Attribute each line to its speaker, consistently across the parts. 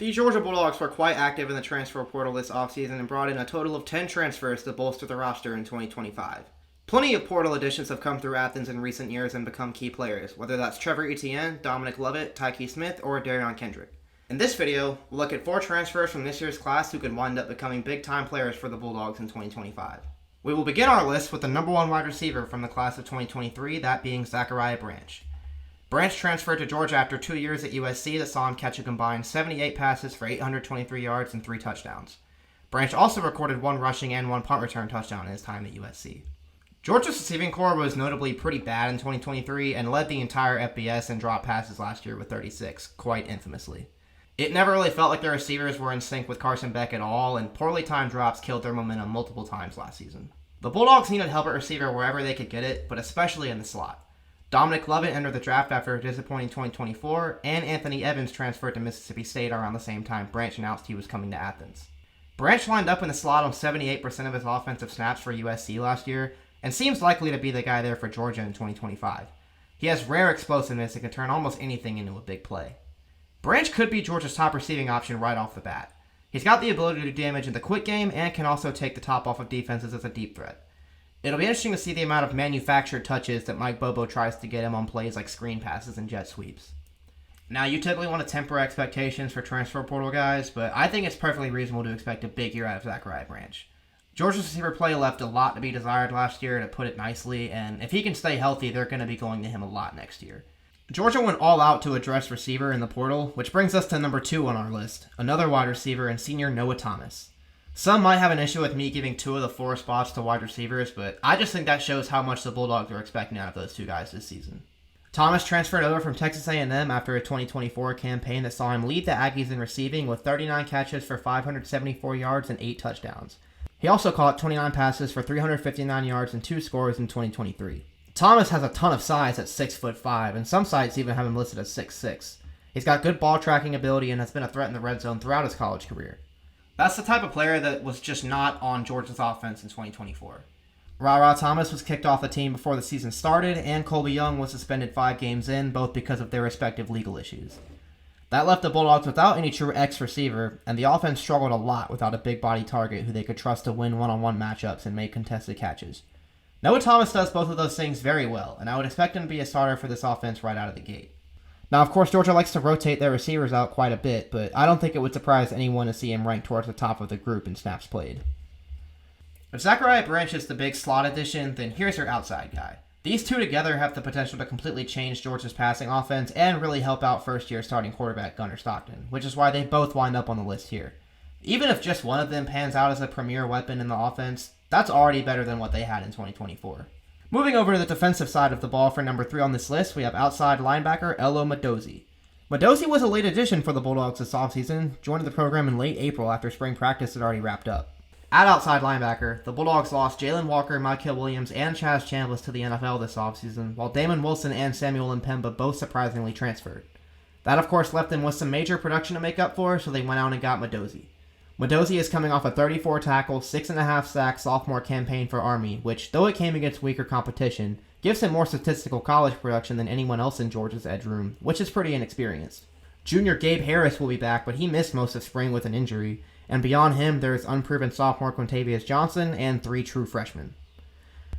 Speaker 1: The Georgia Bulldogs were quite active in the transfer portal this offseason and brought in a total of 10 transfers to bolster the roster in 2025. Plenty of portal additions have come through Athens in recent years and become key players, whether that's Trevor Etienne, Dominic Lovett, Tyke Smith, or Darion Kendrick. In this video, we'll look at 4 transfers from this year's class who could wind up becoming big-time players for the Bulldogs in 2025. We will begin our list with the number 1 wide receiver from the class of 2023, that being Zachariah Branch. Branch transferred to Georgia after 2 years at USC that saw him catch a combined 78 passes for 823 yards and 3 touchdowns. Branch also recorded 1 rushing and 1 punt return touchdown in his time at USC. Georgia's receiving core was notably pretty bad in 2023 and led the entire FBS in drop passes last year with 36, quite infamously. It never really felt like their receivers were in sync with Carson Beck at all, and poorly timed drops killed their momentum multiple times last season. The Bulldogs needed help at receiver wherever they could get it, but especially in the slot. Dominic Lovett entered the draft after a disappointing 2024, and Anthony Evans transferred to Mississippi State around the same time Branch announced he was coming to Athens. Branch lined up in the slot on 78% of his offensive snaps for USC last year, and seems likely to be the guy there for Georgia in 2025. He has rare explosiveness and can turn almost anything into a big play. Branch could be Georgia's top receiving option right off the bat. He's got the ability to do damage in the quick game and can also take the top off of defenses as a deep threat. It'll be interesting to see the amount of manufactured touches that Mike Bobo tries to get him on plays like screen passes and jet sweeps. Now, you typically want to temper expectations for transfer portal guys, but I think it's perfectly reasonable to expect a big year out of Zachariah Branch. Georgia's receiver play left a lot to be desired last year, to put it nicely, and if he can stay healthy, they're going to be going to him a lot next year. Georgia went all out to address receiver in the portal, which brings us to number 2 on our list, another wide receiver and senior Noah Thomas. Some might have an issue with me giving 2 of the 4 spots to wide receivers, but I just think that shows how much the Bulldogs are expecting out of those 2 guys this season. Thomas transferred over from Texas A&M after a 2024 campaign that saw him lead the Aggies in receiving with 39 catches for 574 yards and 8 touchdowns. He also caught 29 passes for 359 yards and 2 scores in 2023. Thomas has a ton of size at 6'5", and some sites even have him listed as 6'6". He's got good ball tracking ability and has been a threat in the red zone throughout his college career. That's the type of player that was just not on Georgia's offense in 2024. Ra Thomas was kicked off the team before the season started, and Colby Young was suspended 5 games in, both because of their respective legal issues. That left the Bulldogs without any true X receiver, and the offense struggled a lot without a big body target who they could trust to win one-on-one matchups and make contested catches. Noah Thomas does both of those things very well, and I would expect him to be a starter for this offense right out of the gate. Now, of course, Georgia likes to rotate their receivers out quite a bit, but I don't think it would surprise anyone to see him ranked towards the top of the group in snaps played. If Zachariah Branch is the big slot addition, then here's your outside guy. These 2 together have the potential to completely change Georgia's passing offense and really help out first-year starting quarterback Gunnar Stockton, which is why they both wind up on the list here. Even if just one of them pans out as a premier weapon in the offense, that's already better than what they had in 2024. Moving over to the defensive side of the ball for number 3 on this list, we have outside linebacker Elo Madozie. Madozie was a late addition for the Bulldogs this offseason, joining the program in late April after spring practice had already wrapped up. At outside linebacker, the Bulldogs lost Jalen Walker, Michael Williams, and Chaz Chambliss to the NFL this offseason, while Damon Wilson and Samuel Mpemba both surprisingly transferred. That of course left them with some major production to make up for, so they went out and got Madozie. Madozie is coming off a 34-tackle, 6.5-sack sophomore campaign for Army, which, though it came against weaker competition, gives him more statistical college production than anyone else in Georgia's edge room, which is pretty inexperienced. Junior Gabe Harris will be back, but he missed most of spring with an injury, and beyond him there is unproven sophomore Quintavious Johnson and 3 true freshmen.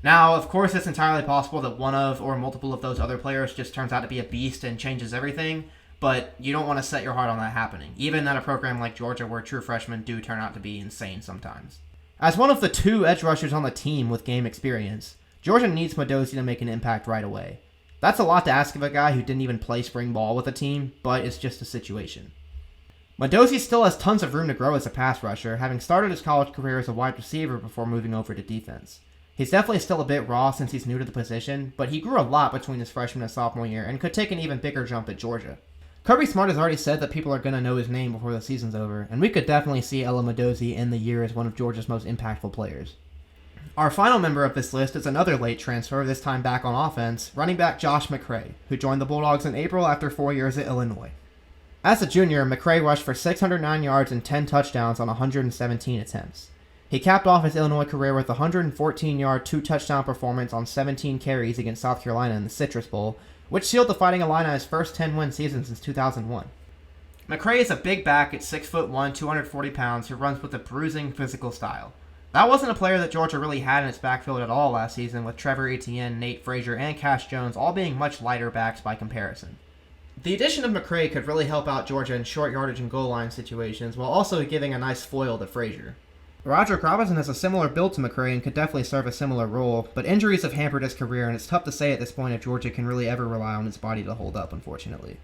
Speaker 1: Now, of course, it's entirely possible that one of or multiple of those other players just turns out to be a beast and changes everything, but you don't want to set your heart on that happening, even at a program like Georgia where true freshmen do turn out to be insane sometimes. As one of the 2 edge rushers on the team with game experience, Georgia needs Madozie to make an impact right away. That's a lot to ask of a guy who didn't even play spring ball with a team, but it's just a situation. Madozie still has tons of room to grow as a pass rusher, having started his college career as a wide receiver before moving over to defense. He's definitely still a bit raw since he's new to the position, but he grew a lot between his freshman and sophomore year and could take an even bigger jump at Georgia. Kirby Smart has already said that people are going to know his name before the season's over, and we could definitely see Elo Madozie end the year as one of Georgia's most impactful players. Our final member of this list is another late transfer, this time back on offense, running back Josh McCray, who joined the Bulldogs in April after 4 years at Illinois. As a junior, McCray rushed for 609 yards and 10 touchdowns on 117 attempts. He capped off his Illinois career with a 114-yard, 2-touchdown performance on 17 carries against South Carolina in the Citrus Bowl, which sealed the Fighting Illini's first 10-win season since 2001. McCray is a big back at 6'1", 240 pounds who runs with a bruising physical style. That wasn't a player that Georgia really had in its backfield at all last season, with Trevor Etienne, Nate Frazier, and Cash Jones all being much lighter backs by comparison. The addition of McCray could really help out Georgia in short yardage and goal line situations, while also giving a nice foil to Frazier. Roderick Robinson has a similar build to McCray and could definitely serve a similar role, but injuries have hampered his career, and it's tough to say at this point if Georgia can really ever rely on his body to hold up, unfortunately.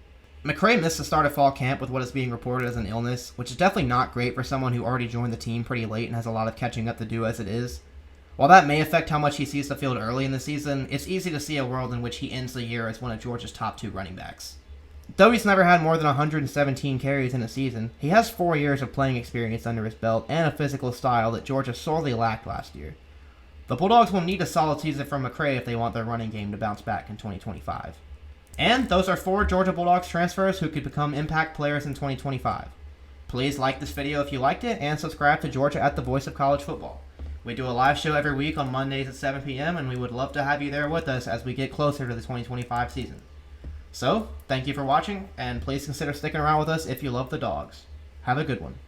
Speaker 1: McCray missed the start of fall camp with what is being reported as an illness, which is definitely not great for someone who already joined the team pretty late and has a lot of catching up to do as it is. While that may affect how much he sees the field early in the season, it's easy to see a world in which he ends the year as one of Georgia's top 2 running backs. Though he's never had more than 117 carries in a season, he has 4 years of playing experience under his belt and a physical style that Georgia sorely lacked last year. The Bulldogs will need a solid season from McCray if they want their running game to bounce back in 2025. And those are 4 Georgia Bulldogs transfers who could become impact players in 2025. Please like this video if you liked it, and subscribe to Georgia at the Voice of College Football. We do a live show every week on Mondays at 7 p.m., and we would love to have you there with us as we get closer to the 2025 season. So, thank you for watching, and please consider sticking around with us if you love the Dogs. Have a good one.